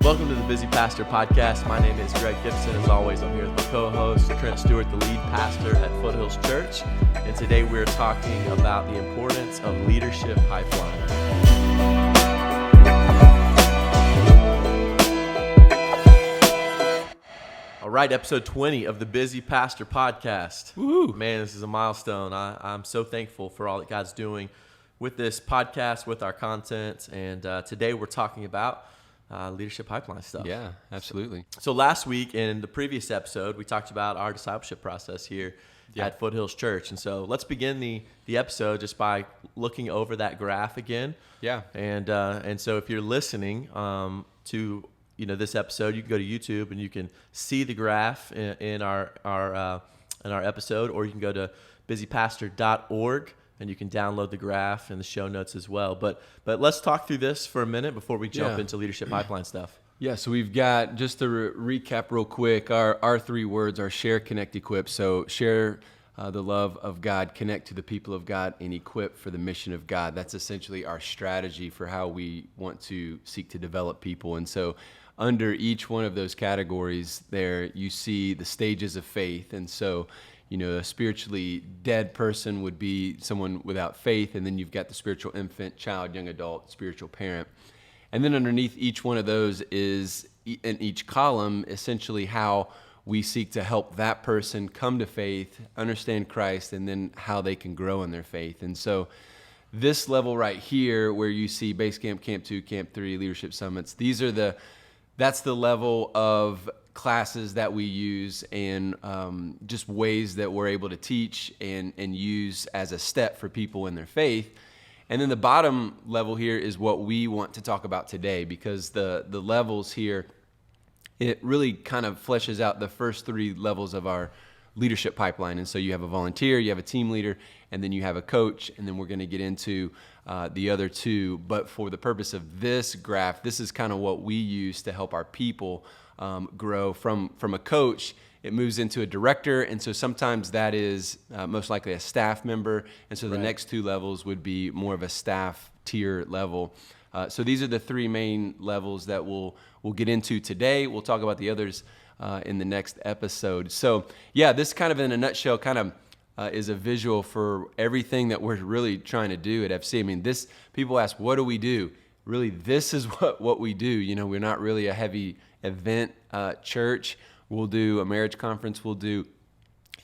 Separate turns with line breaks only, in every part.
Welcome to the Busy Pastor Podcast. My name is Greg Gibson. As always, I'm here with my co-host, Trent Stewart, the lead pastor at Foothills Church. And today we're talking about the importance of leadership pipeline. All right, episode 20 of the Busy Pastor Podcast.
Woo!
Man, this is a milestone. I'm so thankful for all that God's doing with this podcast, with our content. And today we're talking about leadership pipeline stuff.
Yeah, absolutely.
So last week in the previous episode, we talked about our discipleship process here at Foothills Church. And so let's begin the episode just by looking over that graph again.
Yeah.
And so if you're listening to this episode, you can go to YouTube and you can see the graph in our episode, or you can go to busypastor.org and you can download the graph and the show notes as well. But let's talk through this for a minute before we jump into leadership pipeline stuff.
Yeah, so we've got, just to recap real quick, our three words are share, connect, equip. So share the love of God, connect to the people of God, and equip for the mission of God. That's essentially our strategy for how we want to seek to develop people. And so under each one of those categories there, you see the stages of faith. And so a spiritually dead person would be someone without faith, and then you've got the spiritual infant, child, young adult, spiritual parent. And then underneath each one of those is, in each column, essentially how we seek to help that person come to faith, understand Christ, and then how they can grow in their faith. And so this level right here, where you see Base Camp, Camp 2, Camp 3, Leadership Summits, that's the level of classes that we use and just ways that we're able to teach and use as a step for people in their faith. And then the bottom level here is what we want to talk about today, because the levels here, it really kind of fleshes out the first three levels of our leadership pipeline. And so you have a volunteer, you have a team leader, and then you have a coach, and then we're going to get into the other two. But for the purpose of this graph, this is kind of what we use to help our people grow. From a coach, it moves into a director, and so sometimes that is most likely a staff member, and so the next two levels would be more of a staff tier level. So these are the three main levels that we'll get into today. We'll talk about the others in the next episode. So yeah, this kind of in a nutshell kind of is a visual for everything that we're really trying to do at FC. I mean, people ask, what do we do? Really, this is what we do. We're not really a heavy event church. We'll do a marriage conference. We'll do,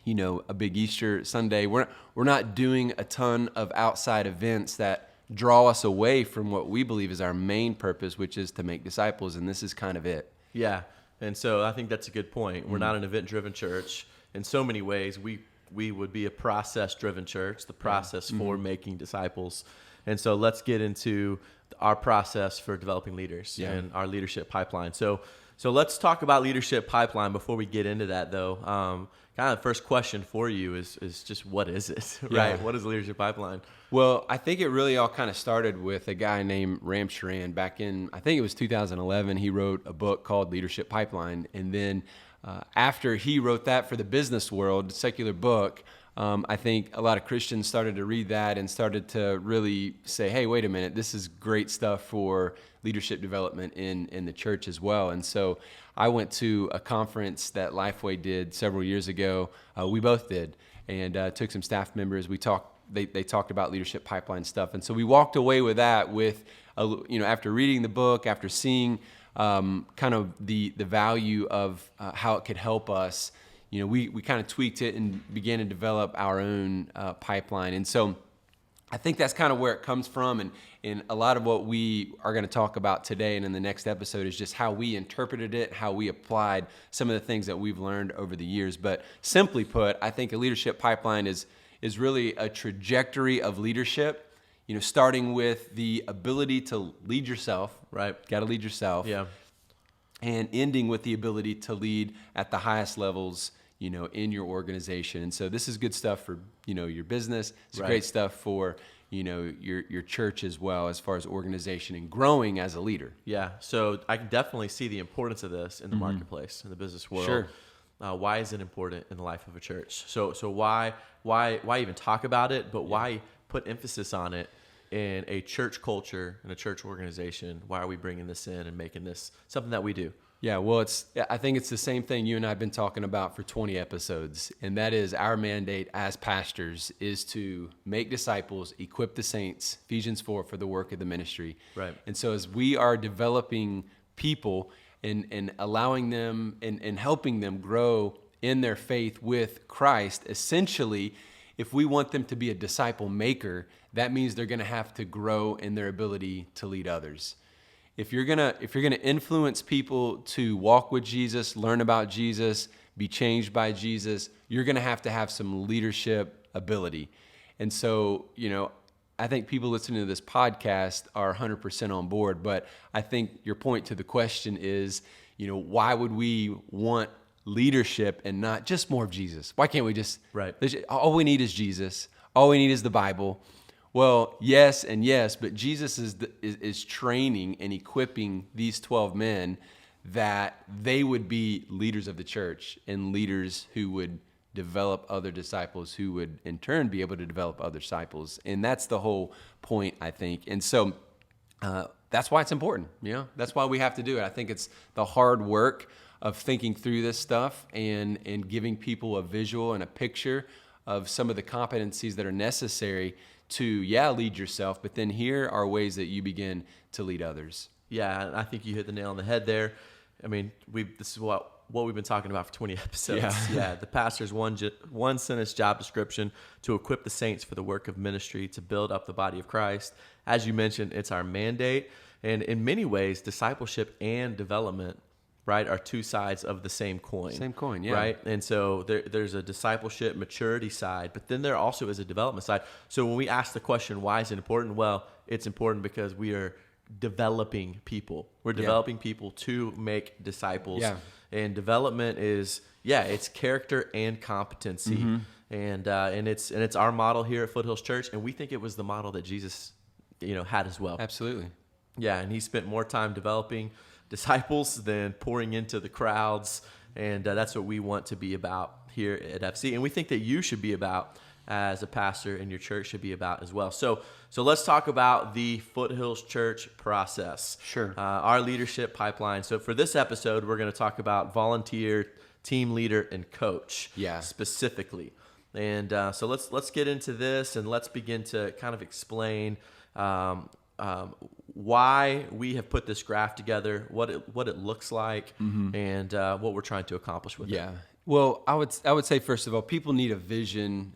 a big Easter Sunday. We're not doing a ton of outside events that draw us away from what we believe is our main purpose, which is to make disciples, and this is kind of it.
Yeah, and so I think that's a good point. We're not an event-driven church. In so many ways, we would be a process-driven church, the process for making disciples. And so let's get into our process for developing leaders and our leadership pipeline. So let's talk about leadership pipeline. Before we get into that, though, kind of the first question for you is just, what is it, right?
Yeah.
What is the leadership pipeline?
Well, I think it really all kind of started with a guy named Ram Sharan back in, I think it was 2011. He wrote a book called Leadership Pipeline. And then after he wrote that for the business world, secular book, I think a lot of Christians started to read that and started to really say, hey, wait a minute, this is great stuff for leadership development in the church as well. And so I went to a conference that Lifeway did several years ago. We both did, and took some staff members. They talked about leadership pipeline stuff. And so we walked away with that after reading the book, after seeing kind of the value of how it could help us. We kind of tweaked it and began to develop our own pipeline. And so I think that's kind of where it comes from. And a lot of what we are going to talk about today and in the next episode is just how we interpreted it, how we applied some of the things that we've learned over the years. But simply put, I think a leadership pipeline is really a trajectory of leadership, starting with the ability to lead yourself, right? Got to lead yourself.
Yeah.
And ending with the ability to lead at the highest levels, in your organization. And so this is good stuff for, your business. It's great stuff for, your church as well, as far as organization and growing as a leader.
Yeah. So I can definitely see the importance of this in the marketplace, in the business world.
Sure.
Why is it important in the life of a church? So why even talk about it, but why put emphasis on it in a church culture and a church organization, why are we bringing this in and making this something that we do?
Yeah, well, I think it's the same thing you and I have been talking about for 20 episodes, and that is our mandate as pastors is to make disciples, equip the saints, Ephesians 4, for the work of the ministry.
Right.
And so as we are developing people and allowing them and helping them grow in their faith with Christ, essentially, if we want them to be a disciple maker, that means they're going to have to grow in their ability to lead others. If you're gonna influence people to walk with Jesus, learn about Jesus, be changed by Jesus, you're gonna have to have some leadership ability. And so, I think people listening to this podcast are 100% on board. But I think your point to the question is, why would we want leadership and not just more of Jesus? Why can't we just?
Right.
All we need is Jesus. All we need is the Bible. Well, yes and yes, but Jesus is training and equipping these 12 men that they would be leaders of the church and leaders who would develop other disciples who would in turn be able to develop other disciples. And that's the whole point, I think. And so that's why it's important. That's why we have to do it. I think it's the hard work of thinking through this stuff and giving people a visual and a picture of some of the competencies that are necessary to, lead yourself, but then here are ways that you begin to lead others.
Yeah, I think you hit the nail on the head there. I mean, this is what we've been talking about for 20 episodes. Yeah, the pastor's one sentence job description: to equip the saints for the work of ministry, to build up the body of Christ. As you mentioned, it's our mandate. And in many ways, discipleship and development, right, are two sides of the same coin.
Same coin, yeah.
Right? And so there's a discipleship, maturity side, but then there also is a development side. So when we ask the question, why is it important? Well, it's important because we are developing people. We're developing people to make disciples. Yeah. And development is, it's character and competency. Mm-hmm. And it's our model here at Foothills Church, and we think it was the model that Jesus, had as well.
Absolutely.
Yeah, and he spent more time developing disciples than pouring into the crowds, and that's what we want to be about here at FC, and we think that you should be about as a pastor, and your church should be about as well. So let's talk about the Foothills Church process.
Sure.
Our leadership pipeline. So for this episode, we're going to talk about volunteer, team leader, and coach.
Yeah.
Specifically, and so let's get into this, and let's begin to kind of explain why we have put this graph together, what it looks like, mm-hmm. and what we're trying to accomplish with it.
Yeah. Well, I would say, first of all, people need a vision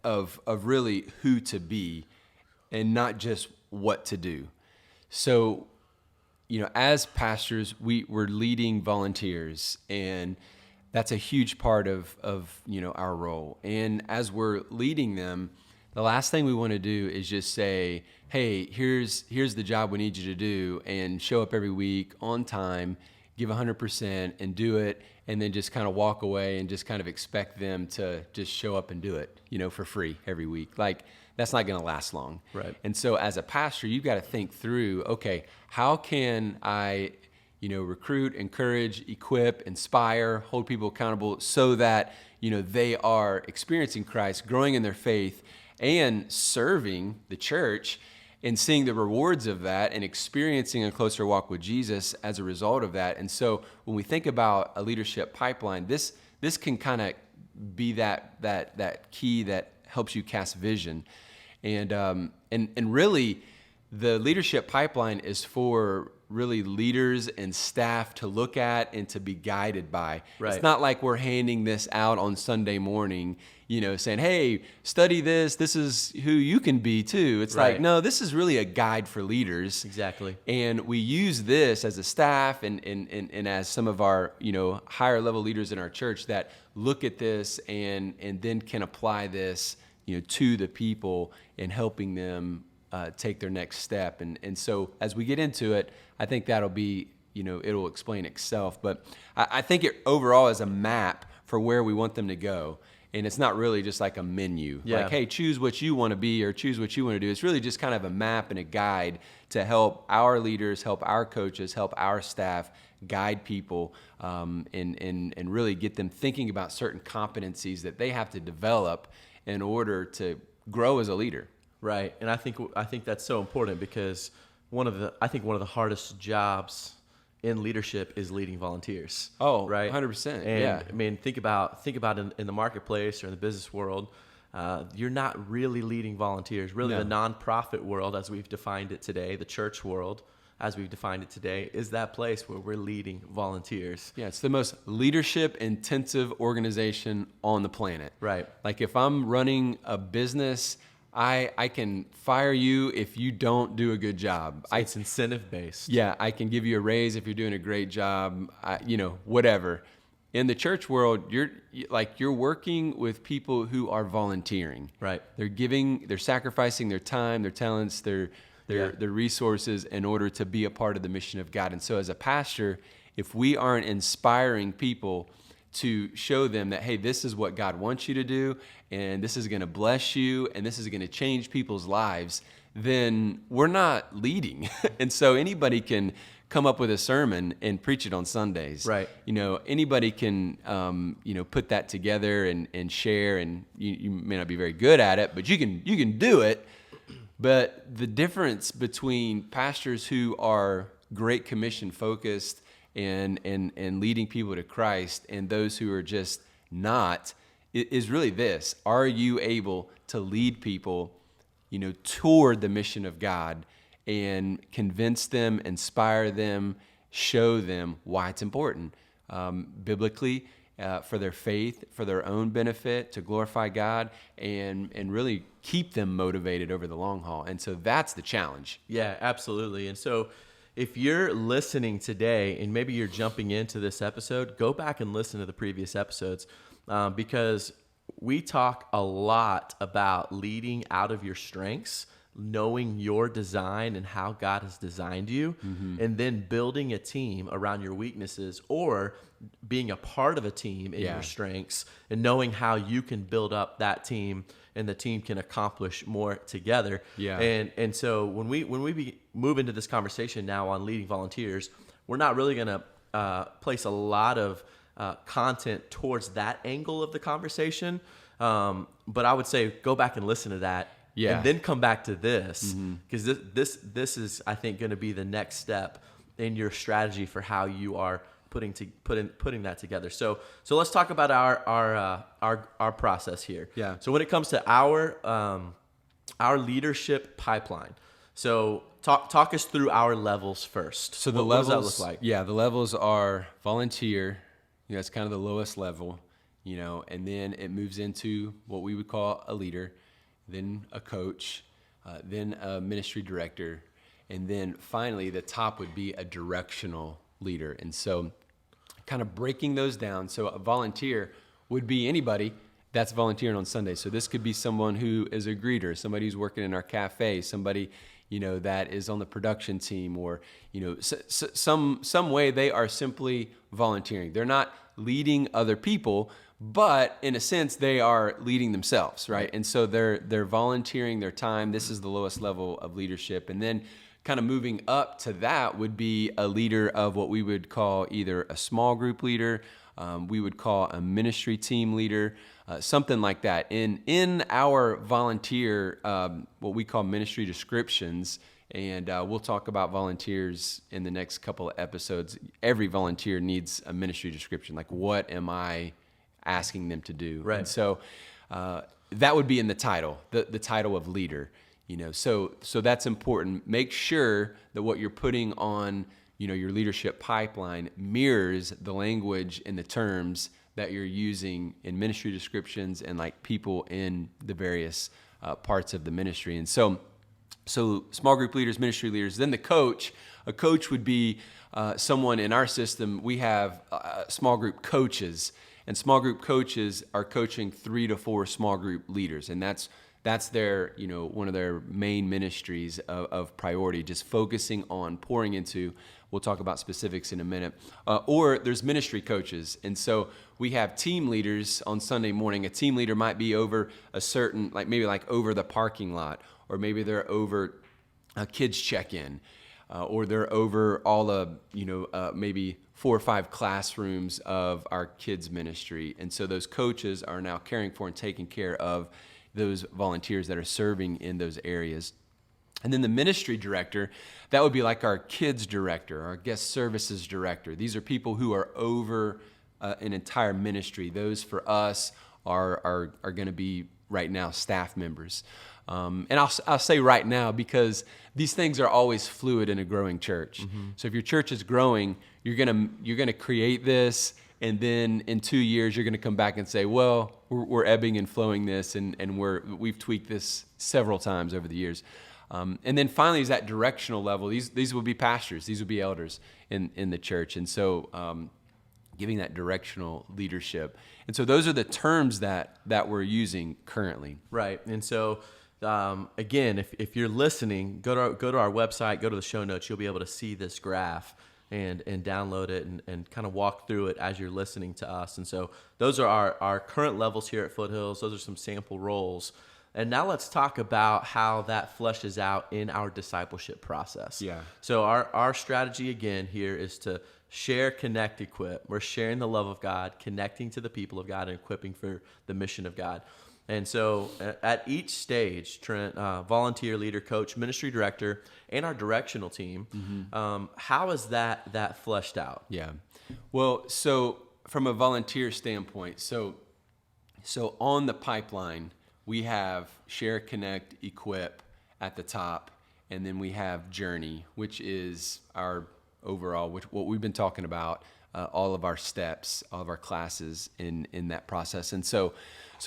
of really who to be and not just what to do. So, as pastors, we're leading volunteers, and that's a huge part of our role. And as we're leading them, the last thing we want to do is just say, hey, here's the job we need you to do, and show up every week on time, give 100% and do it, and then just kind of walk away and just kind of expect them to just show up and do it, for free every week. Like, that's not going to last long.
Right.
And so as a pastor, you've got to think through, okay, how can I, recruit, encourage, equip, inspire, hold people accountable so that, they are experiencing Christ, growing in their faith, and serving the church and seeing the rewards of that and experiencing a closer walk with Jesus as a result of that. And so when we think about a leadership pipeline, this can kind of be that key that helps you cast vision. And really, the leadership pipeline is for really leaders and staff to look at and to be guided by. Right. It's not like we're handing this out on Sunday morning, saying, hey, study this. This is who you can be too. It's right. Like, no, this is really a guide for leaders.
Exactly.
And we use this as a staff and as some of our, higher level leaders in our church that look at this and then can apply this, to the people and helping them take their next step. And so as we get into it, I think that'll be, it'll explain itself. But I think it overall is a map for where we want them to go. And it's not really just like a menu. Yeah. Like, hey, choose what you want to be or choose what you want to do. It's really just kind of a map and a guide to help our leaders, help our coaches, help our staff guide people and really get them thinking about certain competencies that they have to develop in order to grow as a leader.
Right. And I think that's so important because one of the hardest jobs in leadership is leading volunteers.
Oh,
right.
100%.
And
Yeah.
I mean, think about in the marketplace or in the business world, you're not really leading volunteers. Really,
No.
the nonprofit world, as we've defined it today, the church world, as we've defined it today, is that place where we're leading volunteers.
Yeah, it's the most leadership intensive organization on the planet.
Right.
Like if I'm running a business, I can fire you if you don't do a good job.
It's incentive based.
Yeah, I can give you a raise if you're doing a great job, whatever. In the church world, you're working with people who are volunteering.
Right.
They're sacrificing their time, their talents, their resources in order to be a part of the mission of God. And so as a pastor, if we aren't inspiring people to show them that, hey, this is what God wants you to do, and this is going to bless you, and this is going to change people's lives, then we're not leading. And so anybody can come up with a sermon and preach it on Sundays.
Right.
Anybody can, put that together and share, and you may not be very good at it, but you can do it. But the difference between pastors who are Great Commission focused and leading people to Christ and those who are just not is really this: are you able to lead people, toward the mission of God and convince them, inspire them, show them why it's important biblically, for their faith, for their own benefit, to glorify God, and really keep them motivated over the long haul. And so that's the challenge.
Yeah, absolutely. And so if you're listening today and maybe you're jumping into this episode, go back and listen to the previous episodes because we talk a lot about leading out of your strengths, knowing your design and how God has designed you, and then building a team around your weaknesses or being a part of a team in your strengths and knowing how you can build up that team and the team can accomplish more together.
Yeah.
And so when we move into this conversation now on leading volunteers, we're not really going to place a lot of content towards that angle of the conversation. But I would say go back and listen to that.
Yeah.
And then come back to this because this is, I think, going to be the next step in your strategy for how you are putting that together. So let's talk about our process here.
Yeah.
So when it comes to our leadership pipeline, so talk us through our levels first.
So the
levels,
levels,
what does that look like?
Yeah, the levels are volunteer. It's kind of the lowest level, and then it moves into what we would call a leader, then a coach, then a ministry director, and then finally the top would be a directional leader. And so kind of breaking those down. So a volunteer would be anybody that's volunteering on Sunday. So this could be someone who is a greeter, somebody who's working in our cafe, somebody, that is on the production team, or, some way they are simply volunteering. They're not leading other people, but in a sense, they are leading themselves, right? And so they're volunteering their time. This is the lowest level of leadership. And then kind of moving up to that would be a leader of what we would call either a small group leader, we would call a ministry team leader, something like that. In our volunteer, what we call ministry descriptions, and we'll talk about volunteers in the next couple of episodes. Every volunteer needs a ministry description. Like, what am I asking them to do?
Right.
And so that would be in the title, the title of leader. So that's important. Make sure that what you're putting on, your leadership pipeline mirrors the language and the terms that you're using in ministry descriptions and like people in the various parts of the ministry. And so small group leaders, ministry leaders, then the coach. A coach would be someone in our system. We have small group coaches, and small group coaches are coaching 3 to 4 small group leaders, and that's their, one of their main ministries of priority, just focusing on pouring into. We'll talk about specifics in a minute. Or there's ministry coaches. And so we have team leaders on Sunday morning. A team leader might be over a certain, maybe over the parking lot, or maybe they're over a kids check-in, or they're over all of, maybe 4 or 5 classrooms of our kids ministry. And so those coaches are now caring for and taking care of, those volunteers that are serving in those areas. And then the ministry director, that would be like our kids director, our guest services director. These are people who are over an entire ministry. Those for us are going to be right now staff members. And I'll say right now because these things are always fluid in a growing church. So if your church is growing, you're gonna create this, and then in 2 years you're gonna come back and say, well, we're ebbing and flowing this, and we've tweaked this several times over the years. And then finally is that directional level. These will be pastors, these will be elders in the church, and so giving that directional leadership. And so those are the terms that we're using currently.
Right, and so. Again, if you're listening, go to our website, go to the show notes. You'll be able to see this graph and download it and kind of walk through it as you're listening to us. And so those are our current levels here at Foothills. Those are some sample roles. And now let's talk about how that fleshes out in our discipleship process.
Yeah.
So our strategy again here is to share, connect, equip. We're sharing the love of God, connecting to the people of God, and equipping for the mission of God. And so at each stage, Trent, volunteer, leader, coach, ministry director, and our directional team, how is that fleshed out?
Yeah. Well, so from a volunteer standpoint, so on the pipeline, we have share, connect, equip at the top, and then we have journey, which is our overall, what we've been talking about, all of our steps, all of our classes in that process. And so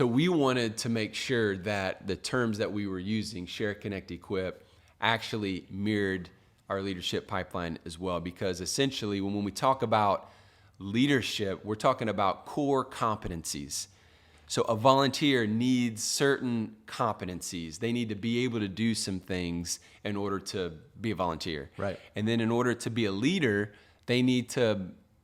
we wanted to make sure that the terms that we were using, share, connect, equip, actually mirrored our leadership pipeline as well. Because essentially, when we talk about leadership, we're talking about core competencies. So a volunteer needs certain competencies. They need to be able to do some things in order to be a volunteer.
Right.
And then in order to be a leader, they need to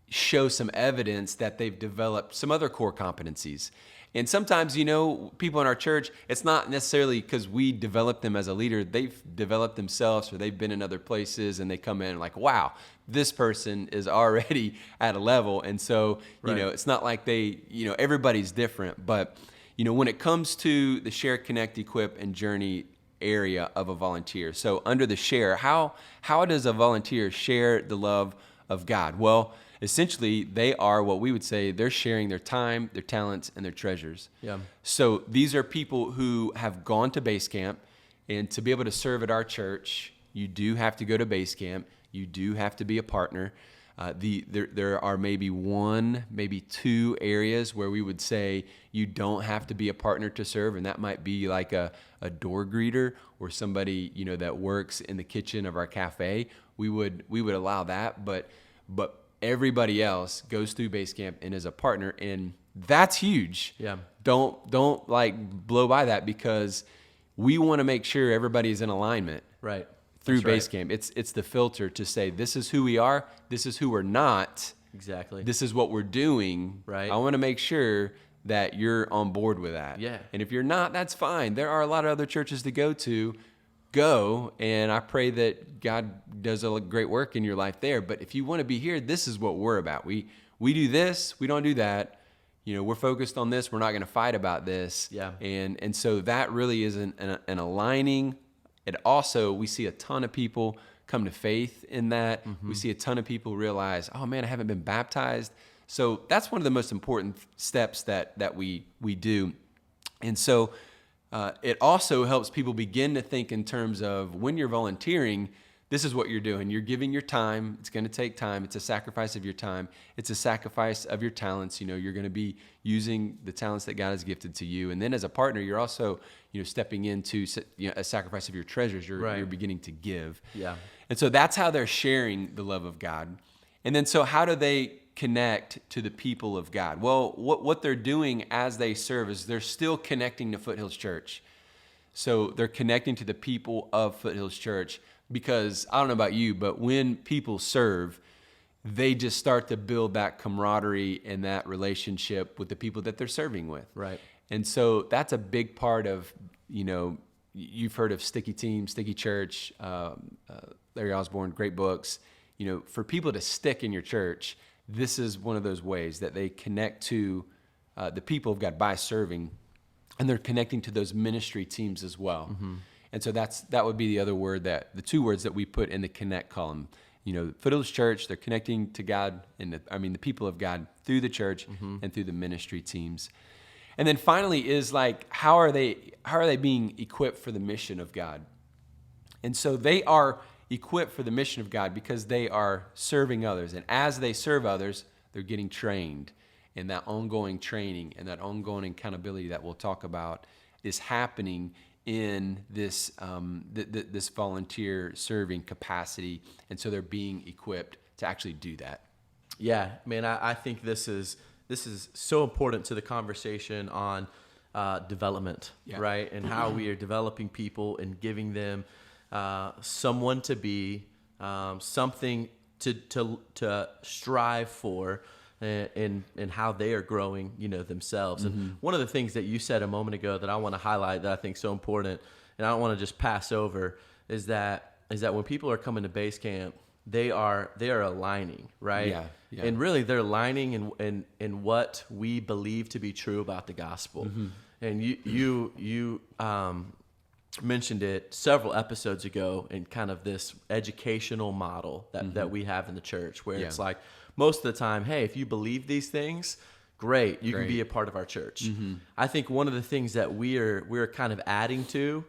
show some evidence that they've developed some other core competencies. And sometimes, people in our church, it's not necessarily because we developed them as a leader. They've developed themselves, or they've been in other places, and they come in like, wow, this person is already at a level. And so,
Right.
It's not like everybody's different. But, when it comes to the share, connect, equip, and journey area of a volunteer. So under the share, how does a volunteer share the love of God? Well, essentially, they are what we would say, they're sharing their time, their talents, and their treasures.
Yeah.
So these are people who have gone to base camp, and to be able to serve at our church, you do have to go to base camp. You do have to be a partner. There are maybe one, maybe two areas where we would say you don't have to be a partner to serve, and that might be like a door greeter or somebody that works in the kitchen of our cafe. We would allow that, but everybody else goes through base camp and is a partner, and that's huge.
Yeah.
Don't like blow by that, because we want to make sure everybody's in alignment.
Right.
Through
That's right.
base camp. It's the filter to say, this is who we are, this is who we're not.
Exactly.
This is what we're doing.
Right.
I want to make sure that you're on board with that.
Yeah.
And if you're not, that's fine. There are a lot of other churches to go, and I pray that God does a great work in your life there. But if you want to be here, this is what we're about. We do this, we don't do that. We're focused on this. We're not going to fight about this.
Yeah.
And so that really is an aligning. It also, we see a ton of people come to faith in that. We see a ton of people realize, oh man, I haven't been baptized. So that's one of the most important steps that we do. And so it also helps people begin to think in terms of, when you're volunteering, this is what you're doing. You're giving your time. It's going to take time. It's a sacrifice of your time. It's a sacrifice of your talents. You're going to be using the talents that God has gifted to you. And then as a partner, you're also, stepping into a sacrifice of your treasures. You're beginning to give.
Yeah.
And so that's how they're sharing the love of God. And then so how do they connect to the people of God? Well, what they're doing as they serve is they're still connecting to Foothills Church. So they're connecting to the people of Foothills Church, because I don't know about you, but when people serve, they just start to build that camaraderie and that relationship with the people that they're serving with.
Right.
And so that's a big part of, you've heard of Sticky Team, Sticky Church, Larry Osborne, great books. For people to stick in your church, this is one of those ways that they connect to the people of God by serving. and they're connecting to those ministry teams as well. And so that would be the other word, the two words that we put in the connect column. Foothills Church, they're connecting to God and the people of God through the church and through the ministry teams. And then finally is like, how are they being equipped for the mission of God? And so they are equipped for the mission of God because they are serving others. And as they serve others, they're getting trained. And that ongoing training and that ongoing accountability that we'll talk about is happening in this this volunteer serving capacity. And so they're being equipped to actually do that.
Yeah, man, I think this is so important to the conversation on development, right? And how we are developing people and giving them someone to be, something to strive for, and how they are growing, themselves. And one of the things that you said a moment ago that I want to highlight that I think is so important, and I don't want to just pass over, is that when people are coming to base camp, they are aligning, right? Yeah. And really they're aligning in what we believe to be true about the gospel. And you mentioned it several episodes ago in kind of this educational model that we have in the church, where it's like, most of the time, hey, if you believe these things, great, you can be a part of our church. I think one of the things that we're kind of adding to,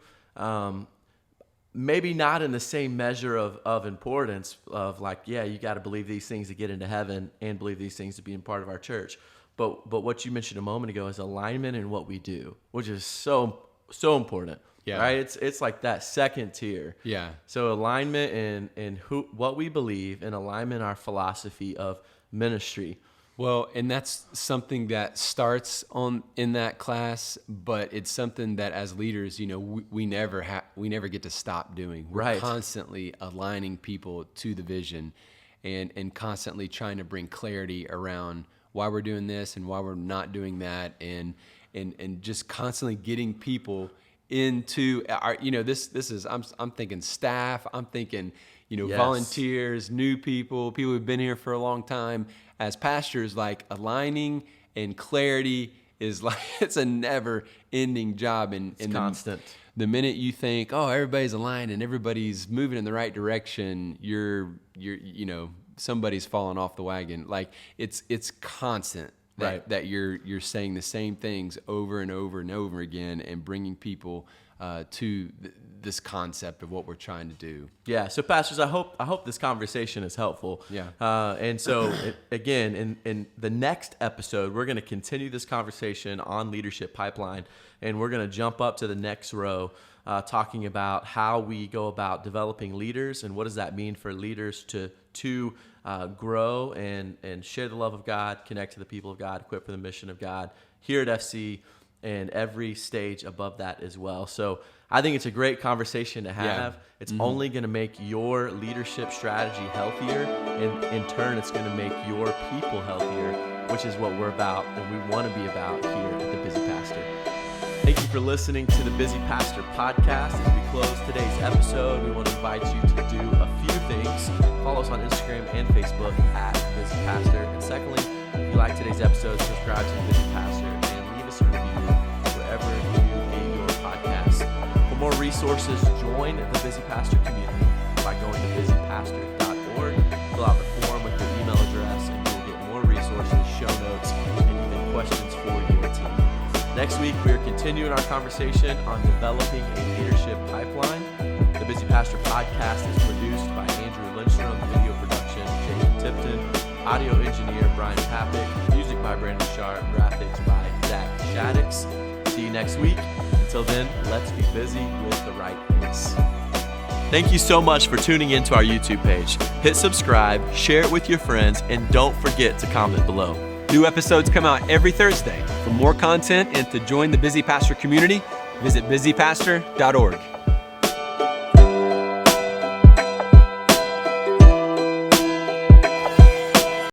maybe not in the same measure of importance of like, yeah, you got to believe these things to get into heaven and believe these things to be in part of our church. But what you mentioned a moment ago is alignment in what we do, which is so important. Yeah. Right? It's like that second tier. Yeah. So alignment in what we believe, and alignment in our philosophy of ministry.
Well, and that's something that starts in that class, but it's something that as leaders, we never get to stop doing. We're constantly aligning people to the vision, and constantly trying to bring clarity around why we're doing this and why we're not doing that, and just constantly getting people into our, this is, I'm thinking staff, I'm thinking, volunteers, new people who've been here for a long time. As pastors, like aligning and clarity is like, it's a never ending job. And
it's constant.
The minute you think, oh, everybody's aligned and everybody's moving in the right direction, you're somebody's falling off the wagon. Like it's constant. That you're saying the same things over and over and over again, and bringing people to this concept of what we're trying to do.
Yeah. So, pastors, I hope this conversation is helpful. Yeah. And so, again, in the next episode, we're going to continue this conversation on Leadership Pipeline, and we're going to jump up to the next row, talking about how we go about developing leaders, and what does that mean for leaders to grow and share the love of God, connect to the people of God, equip for the mission of God here at FC, and every stage above that as well. So I think it's a great conversation to have. Yeah. It's only going to make your leadership strategy healthier, and in turn, it's going to make your people healthier, which is what we're about and we want to be about here at The Busy Pastor. Thank you for listening to the Busy Pastor podcast. As we close today's episode, we want to invite you to do a few things. Follow us on Instagram and Facebook at Busy Pastor. And secondly, if you like today's episode, subscribe to the Busy Pastor and leave us a review wherever you get your podcasts. For more resources, join the Busy Pastor community by going to busypastor.org. Fill out the form with your email address, and you'll get more resources, show notes, and even questions for your team. Next week, we are continuing our conversation on developing a leadership pipeline. The Busy Pastor podcast is produced by Andrew Lindstrom, video production, Jacob Tipton, audio engineer, Brian Papik, music by Brandon Sharp, graphics by Zach Shaddix. See you next week. Until then, let's be busy with the right things. Thank you so much for tuning into our YouTube page. Hit subscribe, share it with your friends, and don't forget to comment below.
New episodes come out every Thursday. For more content and to join the Busy Pastor community, visit busypastor.org.